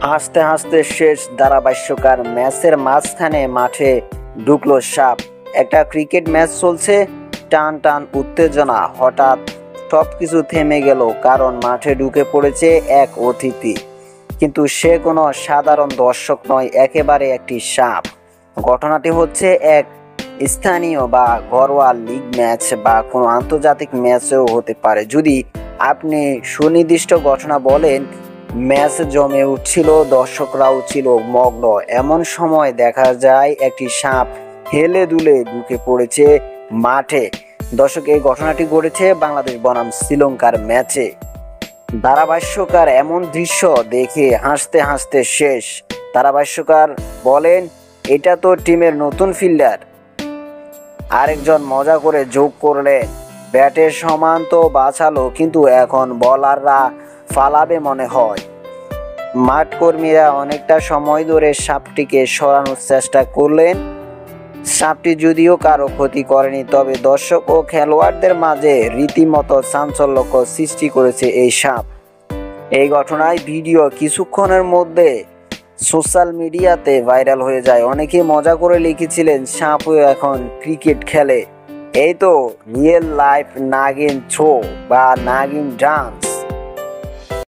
হাসতে হাসতে শেষ ধারাভাষ্যকার ম্যাচের মাঝখানে মাঠে ঢুকলো সাপ। একটা ক্রিকেট ম্যাচ চলছে, টান টান উত্তেজনা। হঠাৎ সবকিছু থেমে গেল, কারণ মাঠে ঢুকে পড়েছে এক অতিথি। কিন্তু সে কোনো সাধারণ দর্শক নয়, একেবারে একটি সাপ। ঘটনাটি হচ্ছে এক স্থানীয় বা ঘরোয়া লিগ ম্যাচ বা কোনো আন্তর্জাতিক ম্যাচেও হতে পারে। যদি আপনি সুনির্দিষ্ট ঘটনা বলেন, ম্যাচ জমে উঠছিল, দর্শকরাও ছিল মগ্ন। এমন সময় দেখা যায় একটি সাপ হেলে দুলে ঢুকে পড়েছে মাঠে। দর্শক, এই ঘটনাটি ঘটেছে বাংলাদেশ বনাম শ্রীলঙ্কার ম্যাচে। ধারাভাষ্যকার এমন দৃশ্য দেখে হাসতে হাসতে শেষ। ধারাভাষ্যকার বলেন, এটা তো টিমের নতুন ফিল্ডার। আরেকজন মজা করে যোগ করলেন, ব্যাটের সমান তো বাঁচালো, কিন্তু এখন বলাররা ফালাবে মনে হয়। মাঠকর্মীরা অনেকটা সময় ধরে সাপটিকে সরানোর চেষ্টা করলেন। সাপটি যদিও কারো ক্ষতি করেনি, তবে দর্শক ও খেলোয়াড়দের মাঝে রীতিমতো চাঞ্চল্যকর সৃষ্টি করেছে এই সাপ। এই ঘটনায় ভিডিও কিছুক্ষণের মধ্যে সোশ্যাল মিডিয়াতে ভাইরাল হয়ে যায়। অনেকে মজা করে লিখেছিলেন, সাপও এখন ক্রিকেট খেলে। এই তো রিয়েল লাইফ নাগিন শো বা নাগিন ডান্স।